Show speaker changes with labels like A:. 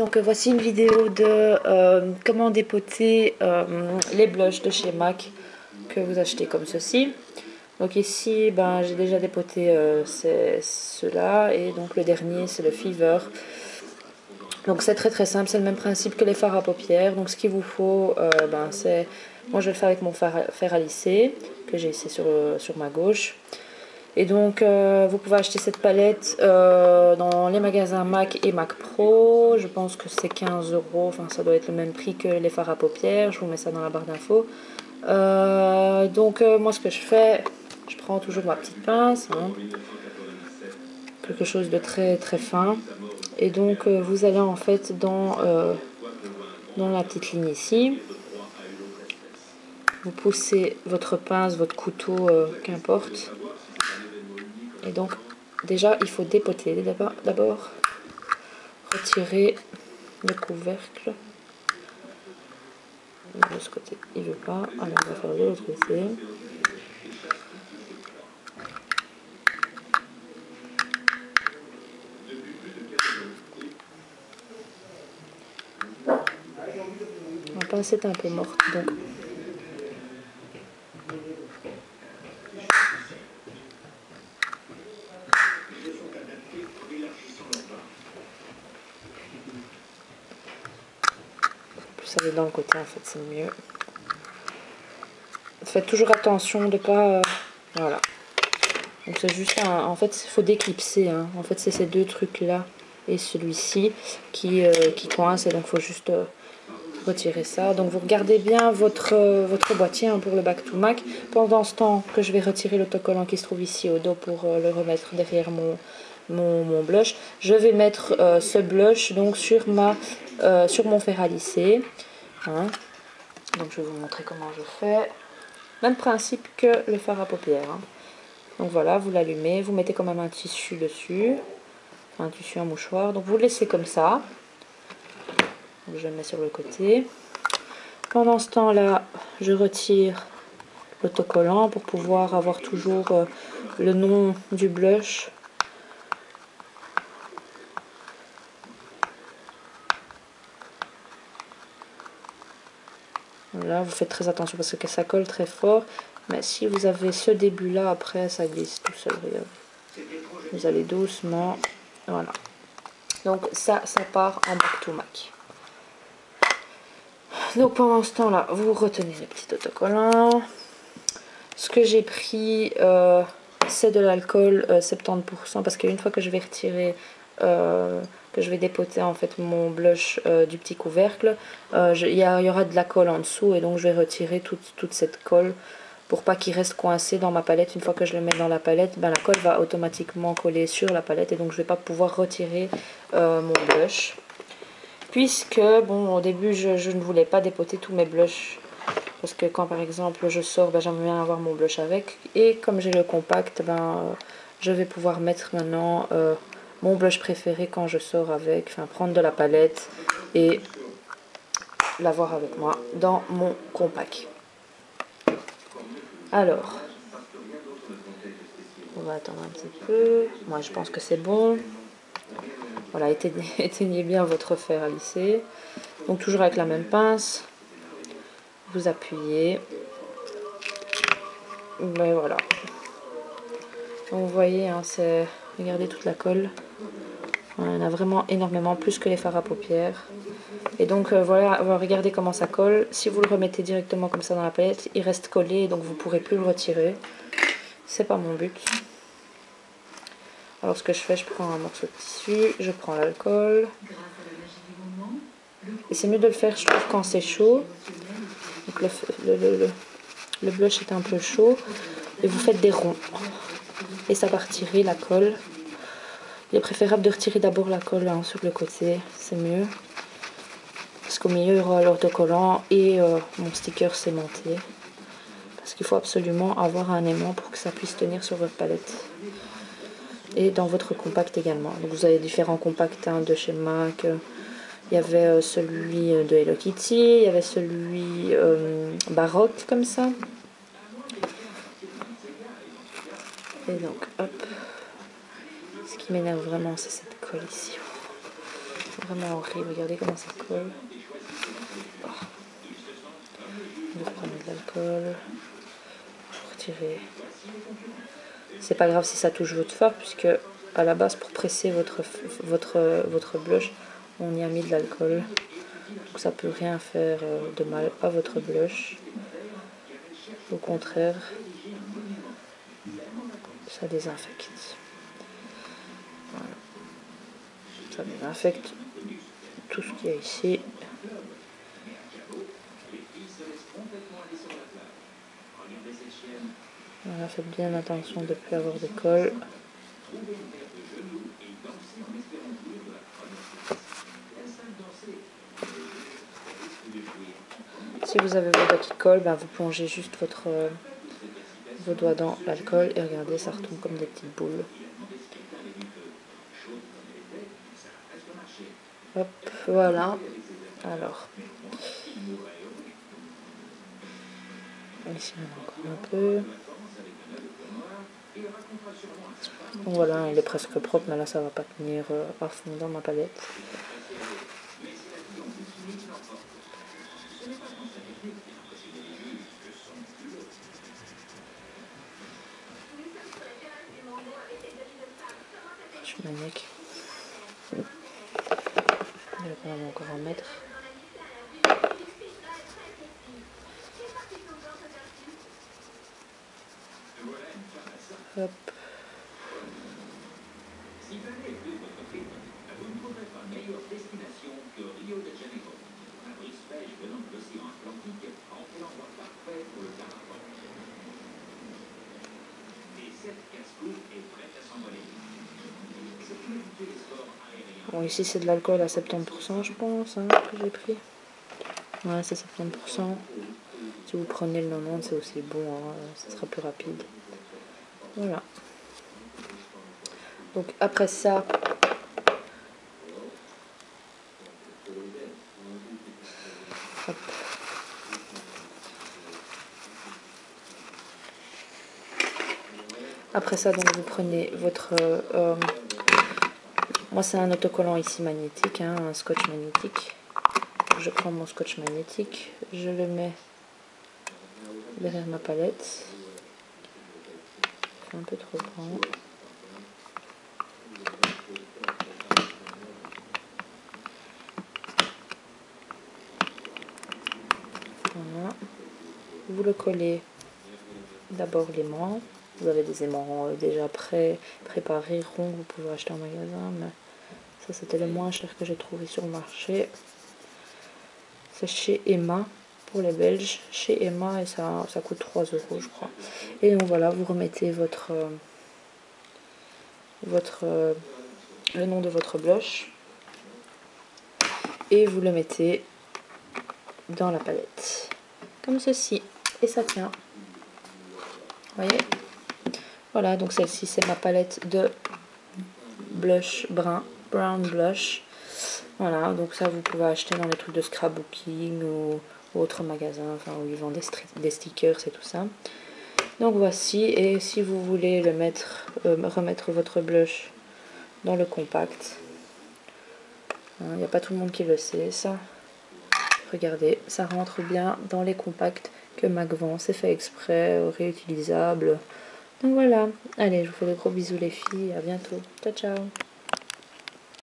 A: donc voici une vidéo de comment dépoter les blushs de chez MAC que vous achetez comme ceci. Donc ici j'ai déjà dépoté ceux-là, et donc le dernier c'est le Fever. Donc c'est très simple, c'est le même principe que les fards à paupières. Donc ce qu'il vous faut, c'est, moi je vais le faire avec mon fer à lisser que j'ai ici sur ma gauche. Et donc vous pouvez acheter cette palette dans les magasins MAC et MAC Pro. Je pense que c'est 15 €, enfin ça doit être le même prix que les fards à paupières. Je vous mets ça dans la barre d'infos. Moi ce que je fais, je prends toujours ma petite pince, quelque chose de très fin. Et donc vous allez en fait dans la petite ligne ici. Vous poussez votre pince, votre couteau, qu'importe. Et donc déjà il faut dépoter d'abord, retirer le couvercle. De ce côté il veut pas, alors on va faire de l'autre côté. Ma pince est un peu morte, donc plus aller dans le côté, en fait c'est mieux. Faites toujours attention de pas voilà. Donc c'est juste en fait il faut déclipser, en fait c'est ces deux trucs là et celui-ci qui coince, et donc il faut juste retirer ça. Donc vous regardez bien votre boîtier pour le Back to Mac. Pendant ce temps que je vais retirer l'autocollant qui se trouve ici au dos pour le remettre derrière mon blush, je vais mettre ce blush donc sur mon fer à lisser. Donc je vais vous montrer comment je fais. Même principe que le fard à paupières. Donc voilà, vous l'allumez, vous mettez quand même un tissu dessus, un tissu, un mouchoir. Donc vous le laissez comme ça. Donc je le mets sur le côté. Pendant ce temps-là, je retire l'autocollant pour pouvoir avoir toujours le nom du blush. Là, vous faites très attention parce que ça colle très fort. Mais si vous avez ce début-là, après, ça glisse tout seul. Regarde. Vous allez doucement. Voilà. Donc ça part en Back to Mac. Donc pendant ce temps-là, vous retenez le petit autocollant. Ce que j'ai pris, c'est de l'alcool 70%, parce qu'une fois que je vais retirer, que je vais dépoter en fait mon blush du petit couvercle, il y aura de la colle en dessous, et donc je vais retirer toute cette colle pour pas qu'il reste coincé dans ma palette. Une fois que je le mets dans la palette, la colle va automatiquement coller sur la palette, et donc je vais pas pouvoir retirer mon blush. Puisque, au début, je ne voulais pas dépoter tous mes blushs. Parce que quand, par exemple, je sors, j'aimerais bien avoir mon blush avec. Et comme j'ai le compact, je vais pouvoir mettre maintenant mon blush préféré quand je sors avec. Enfin, prendre de la palette et l'avoir avec moi dans mon compact. Alors, on va attendre un petit peu. Moi, je pense que c'est bon. Voilà, éteignez bien votre fer à lisser. Donc toujours avec la même pince, vous appuyez. Voilà. Donc, vous voyez, regardez toute la colle. On en a vraiment énormément, plus que les fards à paupières. Et donc voilà, regardez comment ça colle. Si vous le remettez directement comme ça dans la palette, il reste collé, donc vous ne pourrez plus le retirer. C'est pas mon but. Alors ce que je fais, je prends un morceau de tissu, je prends l'alcool. Et c'est mieux de le faire, je trouve, quand c'est chaud. Donc le blush est un peu chaud. Et vous faites des ronds. Et ça va retirer la colle. Il est préférable de retirer d'abord la colle sur le côté, c'est mieux. Parce qu'au milieu, il y aura l'autocollant et mon sticker sémenté. Parce qu'il faut absolument avoir un aimant pour que ça puisse tenir sur votre palette. Et dans votre compact également. Donc vous avez différents compacts de chez MAC. Il y avait celui de Hello Kitty, il y avait celui baroque comme ça. Et donc hop. Ce qui m'énerve vraiment, c'est cette colle ici. Vraiment horrible, regardez comment ça colle. Vous prenez de l'alcool, vous retirez. C'est pas grave si ça touche votre fard, puisque à la base pour presser votre blush, on y a mis de l'alcool. Donc ça peut rien faire de mal à votre blush. Au contraire, ça désinfecte. Voilà. Ça désinfecte tout ce qu'il y a ici. Voilà, faites bien attention de ne plus avoir de colle. Si vous avez vos doigts qui collent, ben vous plongez juste vos doigts dans l'alcool et regardez, ça retombe comme des petites boules. Hop, voilà. Alors, ici on a encore un peu. Donc voilà, il est presque propre, mais là ça va pas tenir à fond dans ma palette. Je maniaque. Je vais quand même encore en mettre. Hop. Bon, ici c'est de l'alcool à 70%, je pense, hein, que j'ai pris. Ouais, c'est 70%. Si vous prenez le 90, c'est aussi bon, hein, ça sera plus rapide. Voilà. Donc après ça, hop. Après ça, donc vous prenez votre... moi c'est un autocollant ici magnétique, hein, un scotch magnétique. Je prends mon scotch magnétique, je le mets derrière ma palette. C'est un peu trop grand. Voilà. Vous le collez d'abord l'aimant. Vous avez des aimants déjà préparés, ronds, vous pouvez acheter en magasin, mais ça c'était le moins cher que j'ai trouvé sur le marché. C'est chez Emma, pour les Belges, chez Emma, et ça coûte 3 € je crois. Et donc voilà, vous remettez le nom de votre blush et vous le mettez dans la palette, comme ceci, et ça tient. Vous voyez? Voilà, donc celle-ci c'est ma palette de blush brown blush. Voilà, donc ça vous pouvez acheter dans les trucs de scrapbooking ou autres magasins, enfin où ils vendent des stickers et tout ça. Donc voici, et si vous voulez le remettre votre blush dans le compact, il n'y a pas tout le monde qui le sait ça. Regardez, ça rentre bien dans les compacts que MAC vend, c'est fait exprès, réutilisable. Donc voilà, allez, je vous fais de gros bisous les filles, à bientôt, ciao ciao.